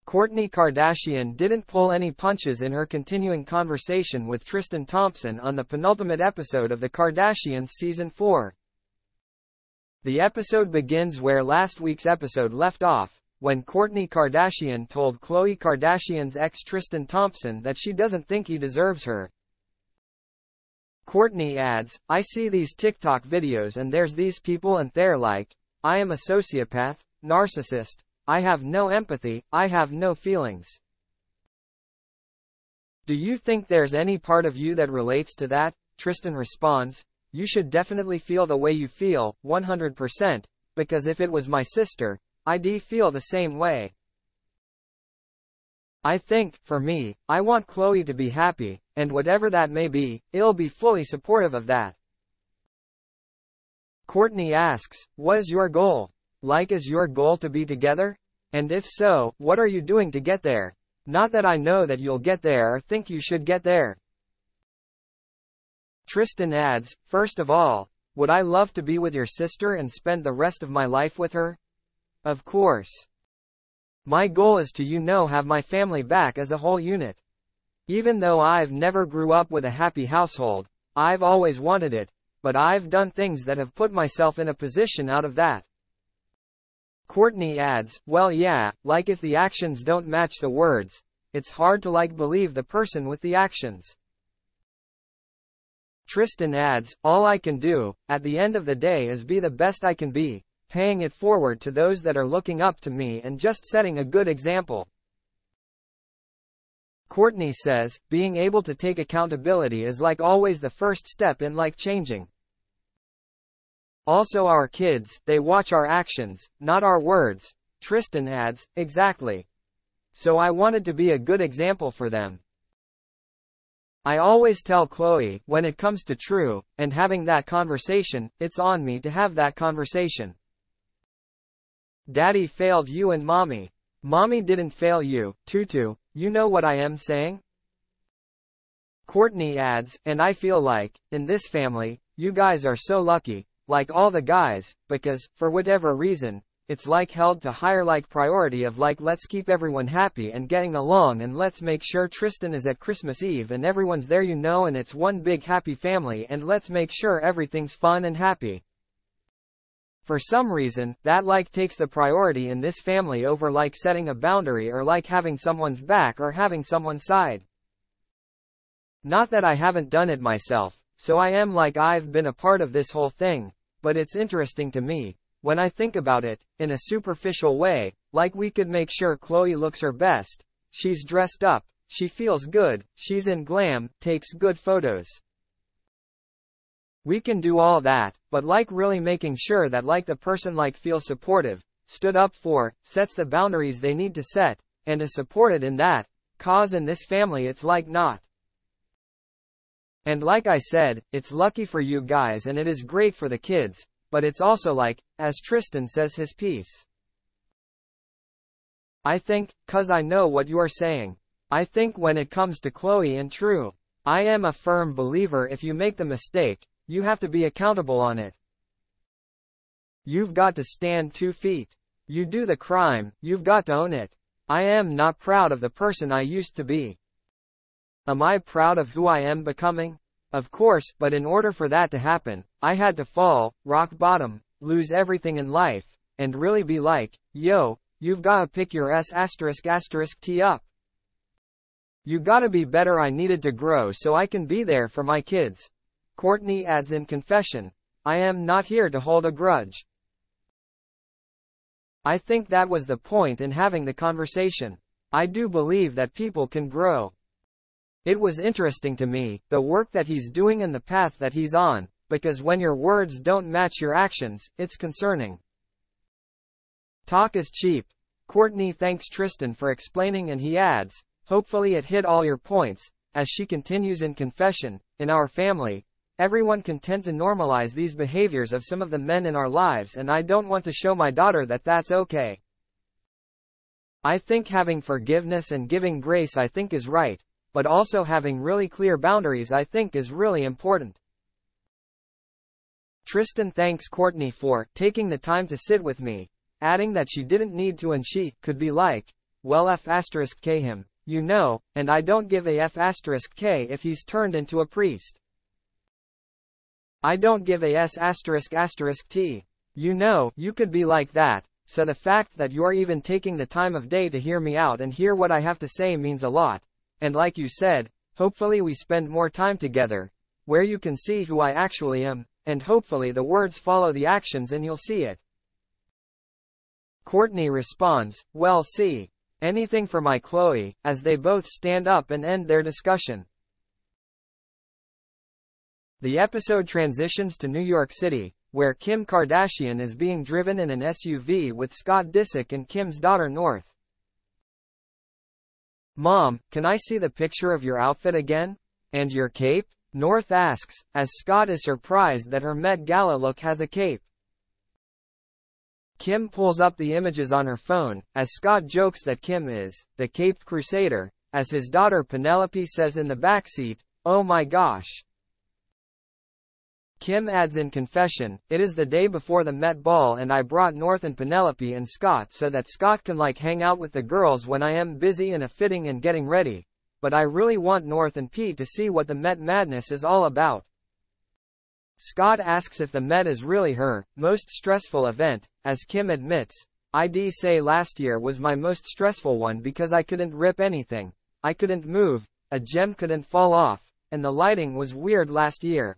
Kourtney Kardashian didn't pull any punches in her continuing conversation with Tristan Thompson on the penultimate episode of the Kardashians Season 4. The episode begins where last week's episode left off, when Kourtney Kardashian told Khloe Kardashian's ex Tristan Thompson that she doesn't think he deserves her. Kourtney adds, "I see these TikTok videos and there's these people and they're like, I am a sociopath, narcissist, I have no empathy, I have no feelings. Do you think there's any part of you that relates to that?" Tristan responds, "You should definitely feel the way you feel, 100%, because if it was my sister, I'd feel the same way. I think, for me, I want Khloe to be happy, and whatever that may be, I'll be fully supportive of that." Kourtney asks, "What is your goal? Like, is your goal to be together? And if so, what are you doing to get there? Not that I know that you'll get there or think you should get there." Tristan adds, "First of all, would I love to be with your sister and spend the rest of my life with her? Of course. My goal is to have my family back as a whole unit. Even though I've never grew up with a happy household, I've always wanted it, but I've done things that have put myself in a position out of that." Kourtney adds, "Well yeah, like if the actions don't match the words, it's hard to believe the person with the actions." Tristan adds, "All I can do, at the end of the day, is be the best I can be, paying it forward to those that are looking up to me and just setting a good example." Kourtney says, "Being able to take accountability is always the first step in changing. Also our kids, they watch our actions, not our words." Tristan adds, "Exactly. So I wanted to be a good example for them. I always tell Khloe, when it comes to true, and having that conversation, it's on me to have that conversation. Daddy failed you and mommy. Mommy didn't fail you, Tutu, you know what I am saying?" Kourtney adds, "And I feel like, in this family, you guys are so lucky, all the guys, because, for whatever reason, it's held to higher priority of let's keep everyone happy and getting along, and let's make sure Tristan is at Christmas Eve and everyone's there and it's one big happy family, and let's make sure everything's fun and happy. For some reason, that takes the priority in this family over setting a boundary or having someone's back or having someone's side. Not that I haven't done it myself, so I am I've been a part of this whole thing, but it's interesting to me, when I think about it, in a superficial way, we could make sure Khloe looks her best, she's dressed up, she feels good, she's in glam, takes good photos. We can do all that, but really making sure that the person feels supportive, stood up for, sets the boundaries they need to set, and is supported in that, cause in this family it's not. And I said, it's lucky for you guys and it is great for the kids, but it's also as Tristan says his piece. I think, 'cause I know what you are saying. I think when it comes to Khloe and True, I am a firm believer if you make the mistake, you have to be accountable on it. You've got to stand 2 feet. You do the crime, you've got to own it. I am not proud of the person I used to be. Am I proud of who I am becoming? Of course, but in order for that to happen, I had to fall, rock bottom, lose everything in life, and really be yo, you've gotta pick your ***T up. You gotta be better. I needed to grow so I can be there for my kids." Kourtney adds in confession, "I am not here to hold a grudge. I think that was the point in having the conversation. I do believe that people can grow. It was interesting to me, the work that he's doing and the path that he's on, because when your words don't match your actions, it's concerning. Talk is cheap." Kourtney thanks Tristan for explaining and he adds, "Hopefully it hit all your points," as she continues in confession, "In our family, everyone can tend to normalize these behaviors of some of the men in our lives, and I don't want to show my daughter that that's okay. I think having forgiveness and giving grace I think is right, but also having really clear boundaries I think is really important." Tristan thanks Kourtney for taking the time to sit with me, adding that she didn't need to and she could be well f*k him, you know, and I don't give a f*k if he's turned into a priest. I don't give a s**t. You know, you could be like that, so the fact that you're even taking the time of day to hear me out and hear what I have to say means a lot, and like you said, hopefully we spend more time together, where you can see who I actually am, and hopefully the words follow the actions and you'll see it. Kourtney responds, well see. Anything for my Khloe, as they both stand up and end their discussion. The episode transitions to New York City, where Kim Kardashian is being driven in an SUV with Scott Disick and Kim's daughter North. Mom, can I see the picture of your outfit again? And your cape? North asks, as Scott is surprised that her Met Gala look has a cape. Kim pulls up the images on her phone, as Scott jokes that Kim is the caped crusader, as his daughter Penelope says in the backseat, oh my gosh. Kim adds in confession, it is the day before the Met Ball and I brought North and Penelope and Scott so that Scott can hang out with the girls when I am busy in a fitting and getting ready, but I really want North and Pete to see what the Met Madness is all about. Scott asks if the Met is really her most stressful event, as Kim admits, I'd say last year was my most stressful one because I couldn't rip anything, I couldn't move, a gem couldn't fall off, and the lighting was weird last year.